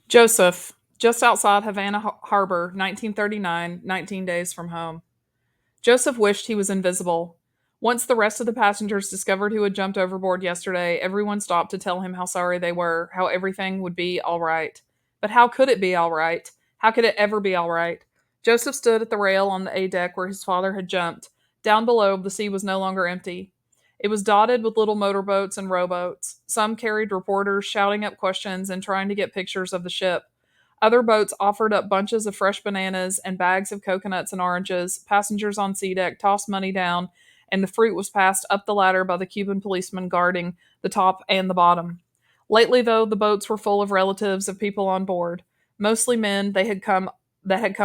Josef, just outside Havana Harbor, 1939, 19 days from home. Joseph wished he was invisible. Once the rest of the passengers discovered who had jumped overboard yesterday, everyone stopped to tell him how sorry they were, how everything would be all right. But how could it be all right? How could it ever be all right? Joseph stood at the rail on the A deck where his father had jumped. Down below, the sea was no longer empty. It was dotted with little motorboats and rowboats. Some carried reporters shouting up questions and trying to get pictures of the ship. Other boats offered up bunches of fresh bananas and bags of coconuts and oranges. Passengers on sea deck tossed money down, and the fruit was passed up the ladder by the Cuban policemen guarding the top and the bottom. Lately, though, the boats were full of relatives of people on board, mostly men that had come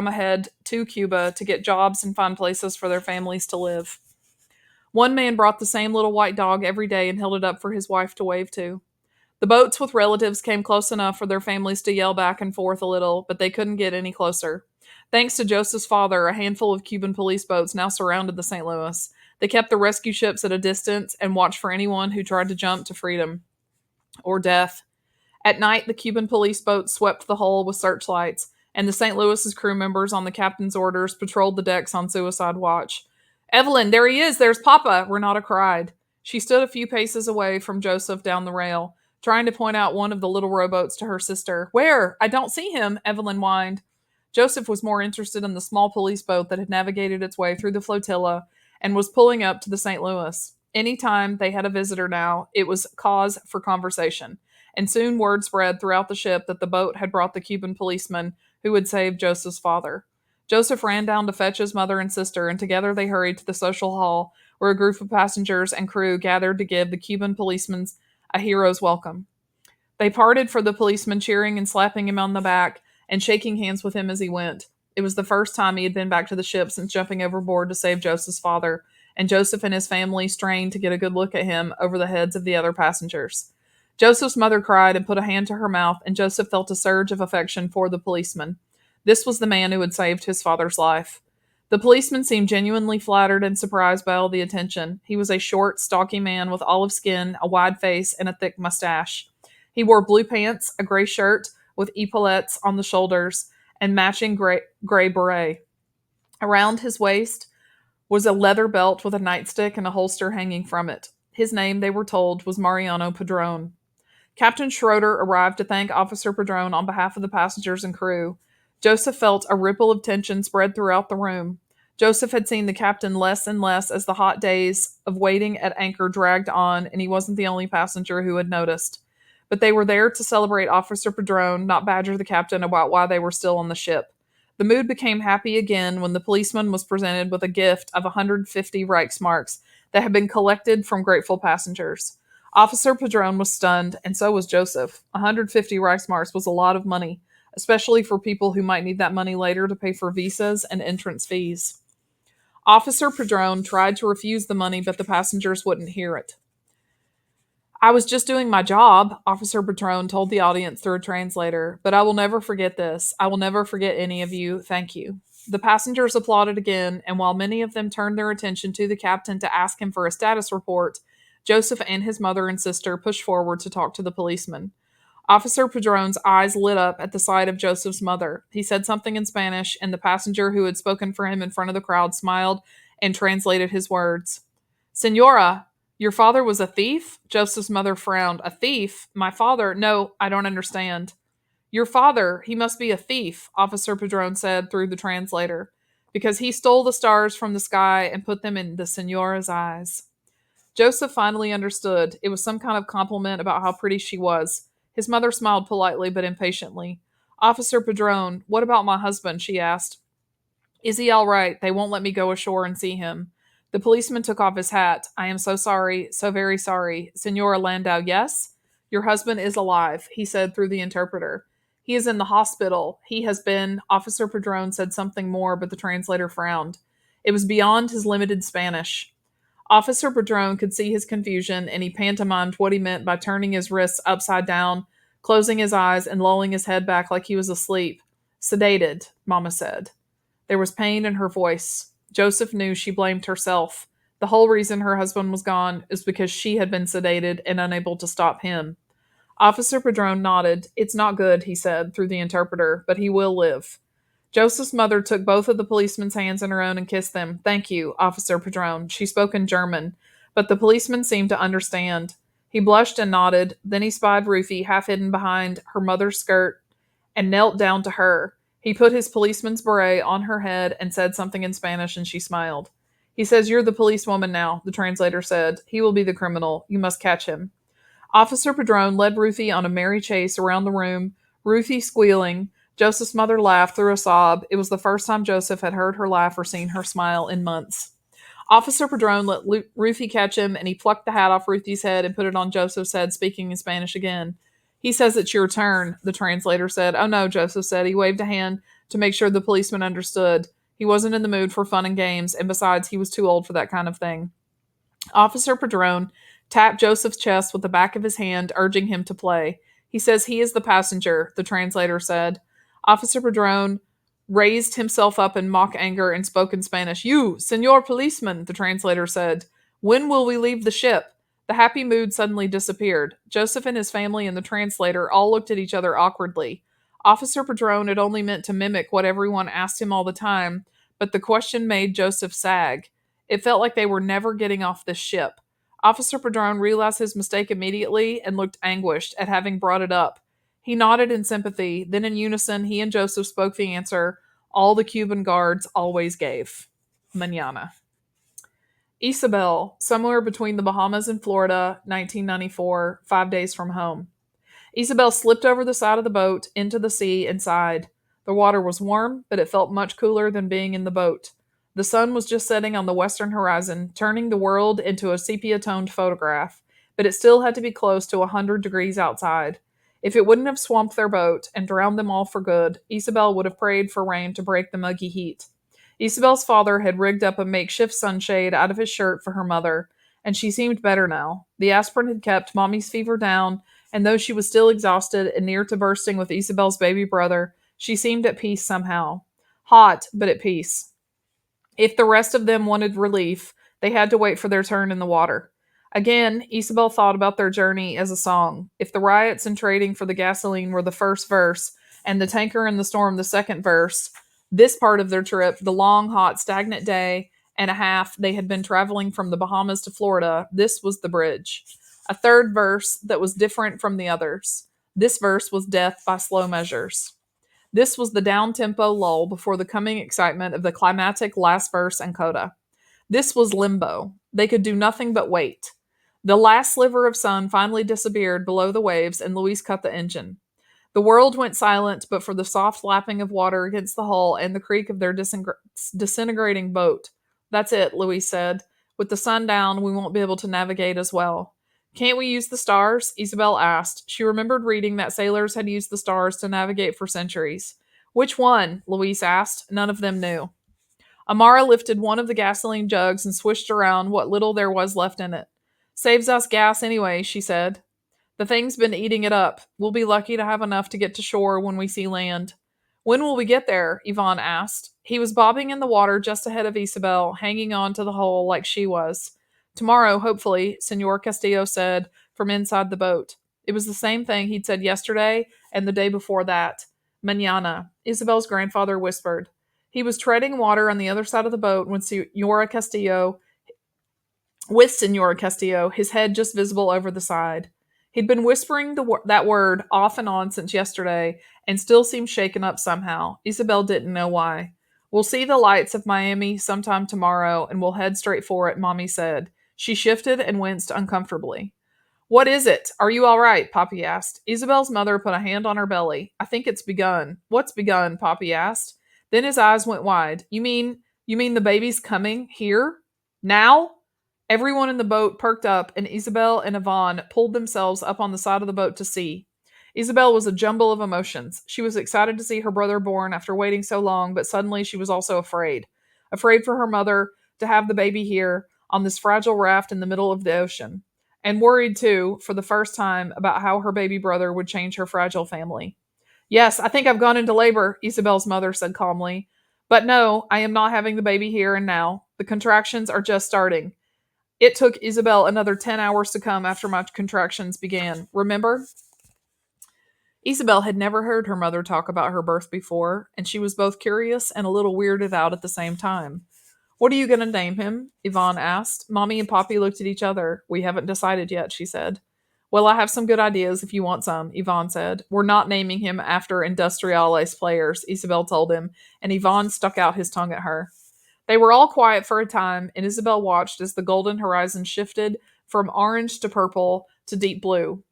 ahead to Cuba to get jobs and find places for their families to live. One man brought the same little white dog every day and held it up for his wife to wave to. The boats with relatives came close enough for their families to yell back and forth a little, but they couldn't get any closer. Thanks to Joseph's father, a handful of Cuban police boats now surrounded the St. Louis. They kept the rescue ships at a distance and watched for anyone who tried to jump to freedom or death. At night, the Cuban police boats swept the hull with searchlights, and the St. Louis's crew members, on the captain's orders, patrolled the decks on suicide watch. Evelyn, there he is! There's Papa! Renata cried. She stood a few paces away from Joseph down the rail, trying to point out one of the little rowboats to her sister. Where? I don't see him, Evelyn whined. Joseph was more interested in the small police boat that had navigated its way through the flotilla and was pulling up to the St. Louis. Any time they had a visitor now, it was cause for conversation, and soon word spread throughout the ship that the boat had brought the Cuban policeman who had saved Joseph's father. Joseph ran down to fetch his mother and sister, and together they hurried to the social hall, where a group of passengers and crew gathered to give the Cuban policeman a hero's welcome. They parted for the policeman cheering and slapping him on the back and shaking hands with him as he went. It was the first time he had been back to the ship since jumping overboard to save Joseph's father, and Joseph and his family strained to get a good look at him over the heads of the other passengers. Joseph's mother cried and put a hand to her mouth, and Joseph felt a surge of affection for the policeman. This was the man who had saved his father's life. The policeman seemed genuinely flattered and surprised by all the attention. He was a short, stocky man with olive skin, a wide face, and a thick mustache. He wore blue pants, a gray shirt with epaulettes on the shoulders, and matching gray beret. Around his waist was a leather belt with a nightstick and a holster hanging from it. His name, they were told, was Mariano Padron. Captain Schroeder arrived to thank Officer Padron on behalf of the passengers and crew. Joseph felt a ripple of tension spread throughout the room. Joseph had seen the captain less and less as the hot days of waiting at anchor dragged on, and he wasn't the only passenger who had noticed. But they were there to celebrate Officer Padron, not badger the captain about why they were still on the ship. The mood became happy again when the policeman was presented with a gift of 150 Reichsmarks that had been collected from grateful passengers. Officer Padron was stunned, and so was Joseph. 150 Reichsmarks was a lot of money, especially for people who might need that money later to pay for visas and entrance fees. Officer Padron tried to refuse the money, but the passengers wouldn't hear it. I was just doing my job, Officer Padron told the audience through a translator, but I will never forget this. I will never forget any of you. Thank you. The passengers applauded again, and while many of them turned their attention to the captain to ask him for a status report, Joseph and his mother and sister pushed forward to talk to the policeman. Officer Padron's eyes lit up at the sight of Joseph's mother. He said something in Spanish, and the passenger who had spoken for him in front of the crowd smiled and translated his words. Senora, your father was a thief? Joseph's mother frowned. A thief? My father? No, I don't understand. Your father, he must be a thief, Officer Padron said through the translator, because he stole the stars from the sky and put them in the Senora's eyes. Joseph finally understood. It was some kind of compliment about how pretty she was. His mother smiled politely but impatiently. Officer Padron, what about my husband? She asked. Is he all right? They won't let me go ashore and see him. The policeman took off his hat. I am so sorry, so very sorry. Senora Landau, yes? Your husband is alive, he said through the interpreter. He is in the hospital. He has been. Officer Padron said something more, but the translator frowned. It was beyond his limited Spanish. Officer Padron could see his confusion, and he pantomimed what he meant by turning his wrists upside down, closing his eyes, and lolling his head back like he was asleep. Sedated, Mama said. There was pain in her voice. Joseph knew she blamed herself. The whole reason her husband was gone is because she had been sedated and unable to stop him. Officer Padron nodded. It's not good, he said through the interpreter, but he will live. Joseph's mother took both of the policeman's hands in her own and kissed them. Thank you, Officer Padron. She spoke in German, but the policeman seemed to understand. He blushed and nodded. Then he spied Ruthie half hidden behind her mother's skirt and knelt down to her. He put his policeman's beret on her head and said something in Spanish, and she smiled. He says, You're the policewoman now, the translator said. He will be the criminal. You must catch him. Officer Padron led Ruthie on a merry chase around the room, Ruthie squealing. Joseph's mother laughed through a sob. It was the first time Joseph had heard her laugh or seen her smile in months. Officer Padron let Ruthie catch him, and he plucked the hat off Ruthie's head and put it on Joseph's head, speaking in Spanish again. He says it's your turn, the translator said. Oh no, Joseph said. He waved a hand to make sure the policeman understood. He wasn't in the mood for fun and games, and besides, he was too old for that kind of thing. Officer Padron tapped Joseph's chest with the back of his hand, urging him to play. He says he is the passenger, the translator said. Officer Padron raised himself up in mock anger and spoke in Spanish. You, senor policeman, the translator said. When will we leave the ship? The happy mood suddenly disappeared. Joseph and his family and the translator all looked at each other awkwardly. Officer Padron had only meant to mimic what everyone asked him all the time, but the question made Joseph sag. It felt like they were never getting off this ship. Officer Padron realized his mistake immediately and looked anguished at having brought it up. He nodded in sympathy. Then in unison, he and Joseph spoke the answer all the Cuban guards always gave. Mañana. Isabel, somewhere between the Bahamas and Florida, 1994, 5 days from home. Isabel slipped over the side of the boat into the sea and sighed. The water was warm, but it felt much cooler than being in the boat. The sun was just setting on the western horizon, turning the world into a sepia-toned photograph, but it still had to be close to 100 degrees outside. If it wouldn't have swamped their boat and drowned them all for good, Isabel would have prayed for rain to break the muggy heat. Isabel's father had rigged up a makeshift sunshade out of his shirt for her mother, and she seemed better now. The aspirin had kept Mommy's fever down, and though she was still exhausted and near to bursting with Isabel's baby brother, she seemed at peace somehow. Hot, but at peace. If the rest of them wanted relief, they had to wait for their turn in the water. Again, Isabel thought about their journey as a song. If the riots and trading for the gasoline were the first verse, and the tanker and the storm the second verse, this part of their trip, the long, hot, stagnant day and a half they had been traveling from the Bahamas to Florida, this was the bridge. A third verse that was different from the others. This verse was death by slow measures. This was the down-tempo lull before the coming excitement of the climactic last verse and coda. This was limbo. They could do nothing but wait. The last sliver of sun finally disappeared below the waves, and Luis cut the engine. The world went silent but for the soft lapping of water against the hull and the creak of their disintegrating boat. That's it, Luis said. With the sun down, we won't be able to navigate as well. Can't we use the stars? Isabel asked. She remembered reading that sailors had used the stars to navigate for centuries. Which one? Luis asked. None of them knew. Amara lifted one of the gasoline jugs and swished around what little there was left in it. Saves us gas anyway, she said. The thing's been eating it up. We'll be lucky to have enough to get to shore when we see land. When will we get there? Yvonne asked. He was bobbing in the water just ahead of Isabel, hanging on to the hull like she was. Tomorrow, hopefully, Senor Castillo said from inside the boat. It was the same thing he'd said yesterday and the day before that. Mañana, Isabel's grandfather whispered. He was treading water on the other side of the boat when Senora Castillo, his head just visible over the side. He'd been whispering that word off and on since yesterday and still seemed shaken up somehow. Isabel didn't know why. We'll see the lights of Miami sometime tomorrow and we'll head straight for it, Mommy said. She shifted and winced uncomfortably. What is it? Are you all right? Poppy asked. Isabel's mother put a hand on her belly. I think it's begun. What's begun? Poppy asked. Then his eyes went wide. You mean the baby's coming here? Now? Everyone in the boat perked up, and Isabel and Yvonne pulled themselves up on the side of the boat to see. Isabel was a jumble of emotions. She was excited to see her brother born after waiting so long, but suddenly she was also afraid. Afraid for her mother to have the baby here on this fragile raft in the middle of the ocean. And worried, too, for the first time, about how her baby brother would change her fragile family. Yes, I think I've gone into labor, Isabel's mother said calmly. But no, I am not having the baby here and now. The contractions are just starting. It took Isabel another 10 hours to come after my contractions began. Remember? Isabel had never heard her mother talk about her birth before, and she was both curious and a little weirded out at the same time. What are you going to name him? Yvonne asked. Mommy and Poppy looked at each other. We haven't decided yet, she said. Well, I have some good ideas if you want some, Yvonne said. We're not naming him after Industriales players, Isabel told him, and Yvonne stuck out his tongue at her. They were all quiet for a time, and Isabel watched as the golden horizon shifted from orange to purple to deep blue.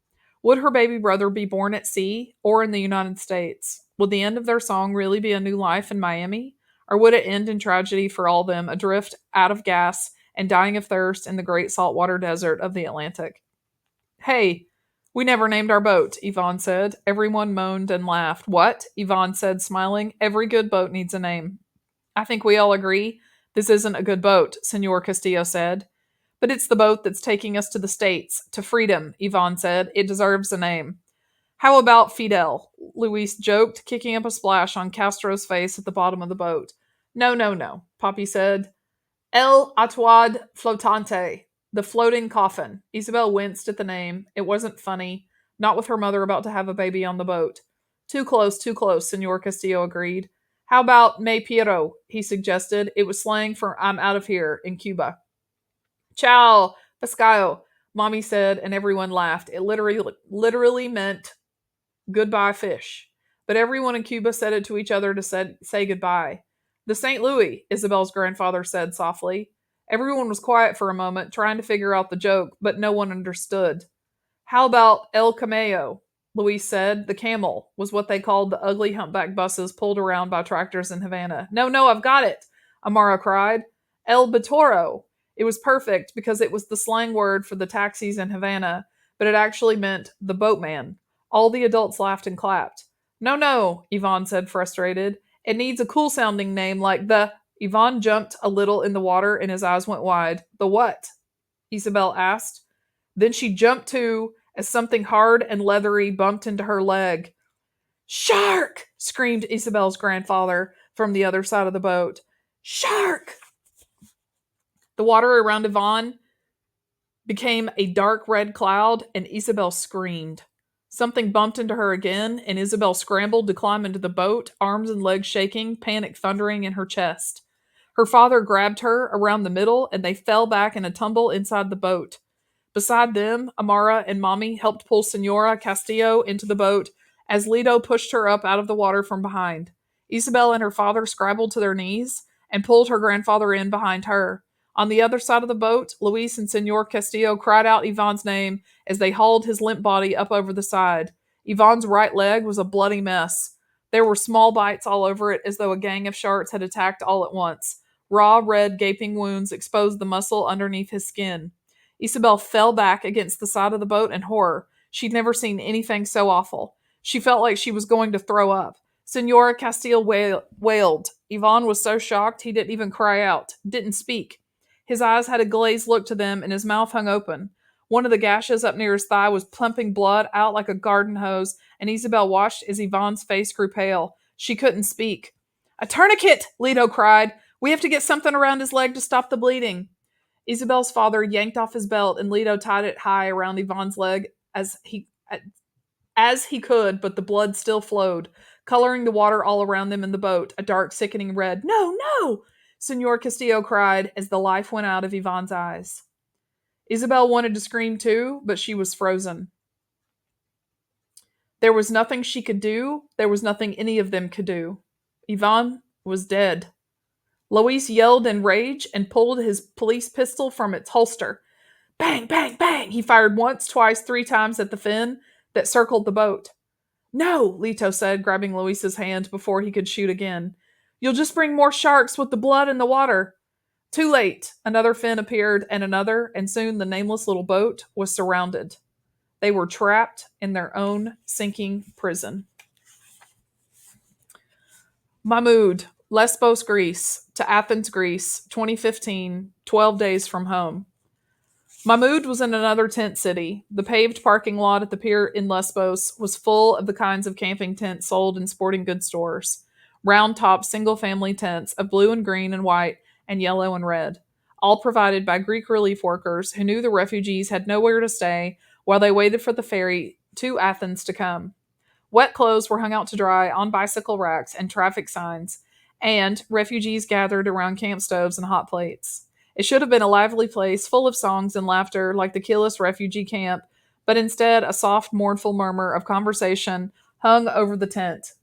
Would her baby brother be born at sea or in the United States? Would the end of their song really be a new life in Miami? Or would it end in tragedy for all of them, adrift out of gas and dying of thirst in the great saltwater desert of the Atlantic? Hey, we never named our boat, Yvonne said. Everyone moaned and laughed. What? Yvonne said, smiling. Every good boat needs a name. I think we all agree this isn't a good boat, Senor Castillo said. But it's the boat that's taking us to the States, to freedom, Yvonne said. It deserves a name. How about Fidel? Luis joked, kicking up a splash on Castro's face at the bottom of the boat. No, no, no, Poppy said. El Atuad Flotante, the floating coffin. Isabel winced at the name. It wasn't funny, not with her mother about to have a baby on the boat. Too close, Senor Castillo agreed. How about Me Piero? He suggested. It was slang for I'm out of here in Cuba. Ciao, pescado, Mommy said, and everyone laughed. It literally meant goodbye fish. But everyone in Cuba said it to each other to say goodbye. The St. Louis, Isabel's grandfather said softly. Everyone was quiet for a moment, trying to figure out the joke, but no one understood. How about El Cameo? Luis said. The camel was what they called the ugly humpback buses pulled around by tractors in Havana. No, no, I've got it, Amara cried. El Bitoro. It was perfect because it was the slang word for the taxis in Havana, but it actually meant the boatman. All the adults laughed and clapped. No, no, Yvonne said, frustrated. It needs a cool sounding name like the. Yvonne jumped a little in the water and his eyes went wide. The what? Isabel asked. Then she jumped too as something hard and leathery bumped into her leg. Shark! Screamed Isabel's grandfather from the other side of the boat. Shark! The water around Yvonne became a dark red cloud, and Isabel screamed. Something bumped into her again, and Isabel scrambled to climb into the boat, arms and legs shaking, panic thundering in her chest. Her father grabbed her around the middle, and they fell back in a tumble inside the boat. Beside them, Amara and Mommy helped pull Senora Castillo into the boat as Lido pushed her up out of the water from behind. Isabel and her father scrabbled to their knees and pulled her grandfather in behind her. On the other side of the boat, Luis and Senor Castillo cried out Yvonne's name as they hauled his limp body up over the side. Yvonne's right leg was a bloody mess. There were small bites all over it as though a gang of sharks had attacked all at once. Raw, red, gaping wounds exposed the muscle underneath his skin. Isabel fell back against the side of the boat in horror. She'd never seen anything so awful. She felt like she was going to throw up. Senora Castillo wailed. Yvonne was so shocked he didn't even cry out, didn't speak. His eyes had a glazed look to them, and his mouth hung open. One of the gashes up near his thigh was pumping blood out like a garden hose, and Isabel watched as Yvonne's face grew pale. She couldn't speak. A tourniquet! Lido cried. We have to get something around his leg to stop the bleeding. Isabel's father yanked off his belt, and Lido tied it high around Yvonne's leg as he could, but the blood still flowed, coloring the water all around them in the boat, a dark, sickening red. No, no! Senor Castillo cried as the life went out of Yvonne's eyes. Isabel wanted to scream too, but she was frozen. There was nothing she could do. There was nothing any of them could do. Yvonne was dead. Luis yelled in rage and pulled his police pistol from its holster. Bang, bang, bang! He fired once, twice, 3 times at the fin that circled the boat. No, Lito said, grabbing Luis's hand before he could shoot again. You'll just bring more sharks with the blood in the water. Too late. Another fin appeared, and soon the nameless little boat was surrounded. They were trapped in their own sinking prison. Mahmoud, Lesbos, Greece, to Athens, Greece, 2015, 12 days from home. Mahmoud was in another tent city. The paved parking lot at the pier in Lesbos was full of the kinds of camping tents sold in sporting goods stores. Round-top single-family tents of blue and green and white and yellow and red, all provided by Greek relief workers who knew the refugees had nowhere to stay while they waited for the ferry to Athens to come. Wet clothes were hung out to dry on bicycle racks and traffic signs, and refugees gathered around camp stoves and hot plates. It should have been a lively place full of songs and laughter like the Killis refugee camp, but instead a soft, mournful murmur of conversation hung over the tent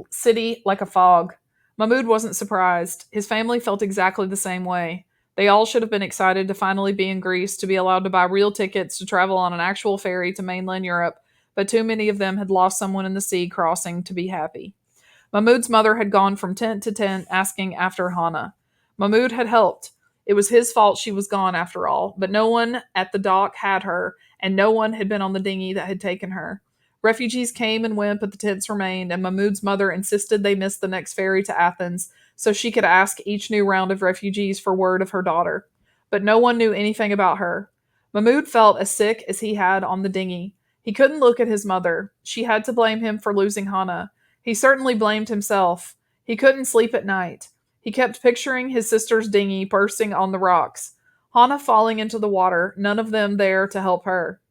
city like a fog. Mahmoud wasn't surprised. His family felt exactly the same way. They all should have been excited to finally be in Greece, to be allowed to buy real tickets to travel on an actual ferry to mainland Europe, but too many of them had lost someone in the sea crossing to be happy. Mahmoud's mother had gone from tent to tent asking after Hannah. Mahmoud had helped. It was his fault she was gone after all, but no one at the dock had her, and no one had been on the dinghy that had taken her. Refugees came and went, but the tents remained, and Mahmoud's mother insisted they miss the next ferry to Athens so she could ask each new round of refugees for word of her daughter. But no one knew anything about her. Mahmoud felt as sick as he had on the dinghy. He couldn't look at his mother. She had to blame him for losing Hannah. He certainly blamed himself. He couldn't sleep at night. He kept picturing his sister's dinghy bursting on the rocks. Hannah falling into the water, none of them there to help her.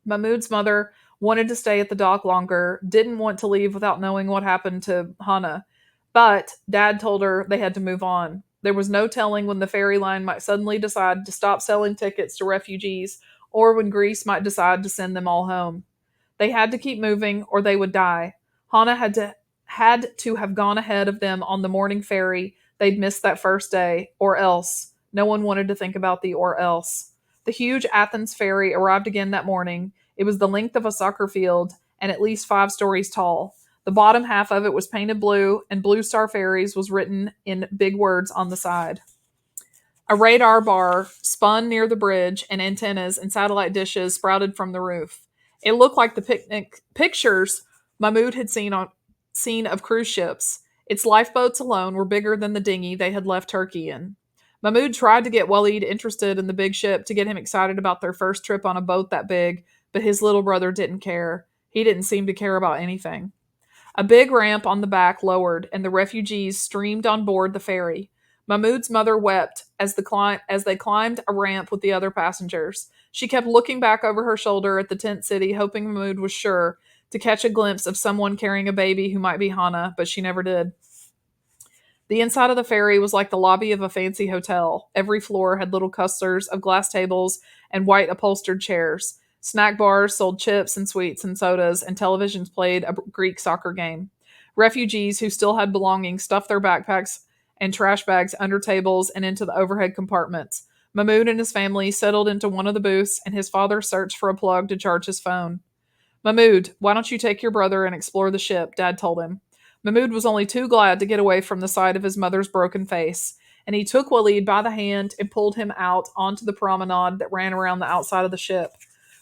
Mahmoud's mother wanted to stay at the dock longer, didn't want to leave without knowing what happened to Hannah. But Dad told her they had to move on. There was no telling when the ferry line might suddenly decide to stop selling tickets to refugees, or when Greece might decide to send them all home. They had to keep moving, or they would die. Hannah had to have gone ahead of them on the morning ferry they'd missed that first day, or else. No one wanted to think about the or else. The huge Athens ferry arrived again that morning. It was the length of a soccer field and at least 5 stories tall. The bottom half of it was painted blue, and Blue Star Ferries was written in big words on the side. A radar bar spun near the bridge, and antennas and satellite dishes sprouted from the roof. It looked like the picnic pictures Mahmoud had seen of cruise ships. Its lifeboats alone were bigger than the dinghy they had left Turkey in. Mahmoud tried to get Walid interested in the big ship to get him excited about their first trip on a boat that big, but his little brother didn't care. He didn't seem to care about anything. A big ramp on the back lowered, and the refugees streamed on board the ferry. Mahmoud's mother wept as they climbed a ramp with the other passengers. She kept looking back over her shoulder at the tent city, hoping Mahmoud was sure to catch a glimpse of someone carrying a baby who might be Hannah, but she never did. The inside of the ferry was like the lobby of a fancy hotel. Every floor had little clusters of glass tables and white upholstered chairs. Snack bars sold chips and sweets and sodas, and televisions played a Greek soccer game. Refugees who still had belongings stuffed their backpacks and trash bags under tables and into the overhead compartments. Mahmoud and his family settled into one of the booths, and his father searched for a plug to charge his phone. Mahmoud, why don't you take your brother and explore the ship? Dad told him. Mahmoud was only too glad to get away from the sight of his mother's broken face, and he took Walid by the hand and pulled him out onto the promenade that ran around the outside of the ship.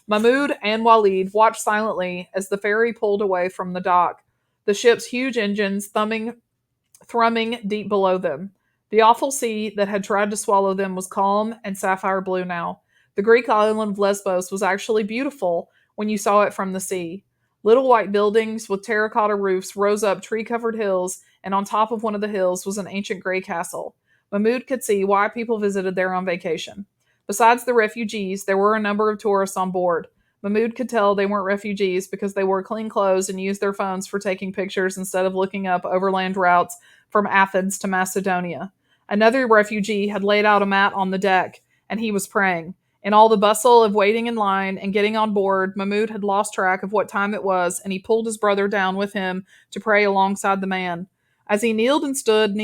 Mahmoud and Walid watched silently as the ferry pulled away from the dock, the ship's huge engines thrumming deep below them. The awful sea that had tried to swallow them was calm and sapphire blue now. The Greek island of Lesbos was actually beautiful when you saw it from the sea. Little white buildings with terracotta roofs rose up tree-covered hills, and on top of one of the hills was an ancient gray castle. Mahmoud could see why people visited there on vacation. Besides the refugees, there were a number of tourists on board. Mahmoud could tell they weren't refugees because they wore clean clothes and used their phones for taking pictures instead of looking up overland routes from Athens to Macedonia. Another refugee had laid out a mat on the deck, and he was praying. In all the bustle of waiting in line and getting on board, Mahmoud had lost track of what time it was, and he pulled his brother down with him to pray alongside the man. As he kneeled and stood,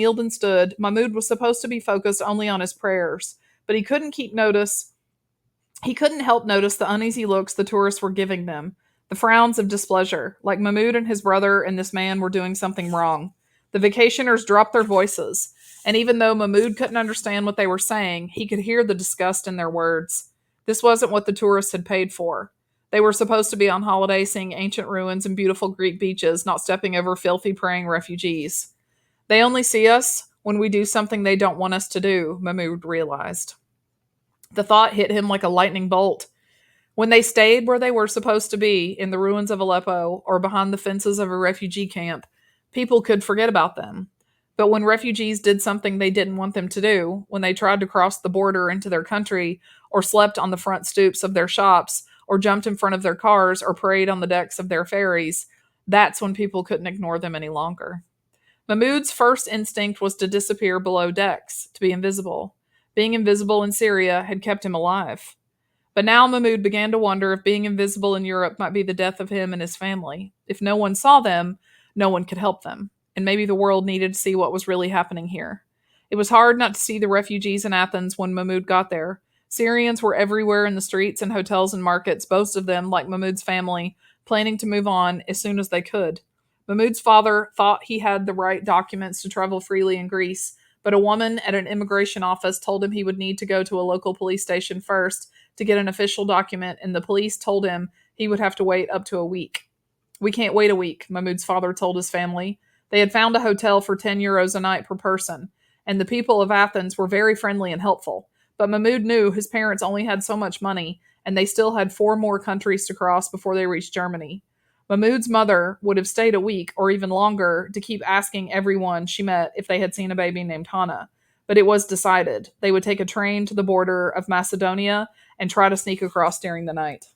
Mahmoud was supposed to be focused only on his prayers, but he couldn't help notice the uneasy looks the tourists were giving them, the frowns of displeasure, like Mahmoud and his brother and this man were doing something wrong. The vacationers dropped their voices, and even though Mahmoud couldn't understand what they were saying, he could hear the disgust in their words. This wasn't what the tourists had paid for. They were supposed to be on holiday seeing ancient ruins and beautiful Greek beaches, not stepping over filthy praying refugees. They only see us when we do something they don't want us to do, Mahmoud realized. The thought hit him like a lightning bolt. When they stayed where they were supposed to be, in the ruins of Aleppo or behind the fences of a refugee camp, people could forget about them. But when refugees did something they didn't want them to do, when they tried to cross the border into their country, or slept on the front stoops of their shops, or jumped in front of their cars, or prayed on the decks of their ferries, That's when people couldn't ignore them any longer. Mahmoud's first instinct was to disappear below decks, to be invisible. Being invisible in Syria had kept him alive. But now Mahmoud began to wonder if being invisible in Europe might be the death of him and his family. If no one saw them, no one could help them. And maybe the world needed to see what was really happening here. It was hard not to see the refugees in Athens when Mahmoud got there. Syrians were everywhere in the streets and hotels and markets, most of them, like Mahmoud's family, planning to move on as soon as they could. Mahmoud's father thought he had the right documents to travel freely in Greece, but a woman at an immigration office told him he would need to go to a local police station first to get an official document, and the police told him he would have to wait up to a week. We can't wait a week, Mahmoud's father told his family. They had found a hotel for €10 a night per person, and the people of Athens were very friendly and helpful. But Mahmoud knew his parents only had so much money, and they still had 4 more countries to cross before they reached Germany. Mahmoud's mother would have stayed a week or even longer to keep asking everyone she met if they had seen a baby named Hannah. But it was decided they would take a train to the border of Macedonia and try to sneak across during the night.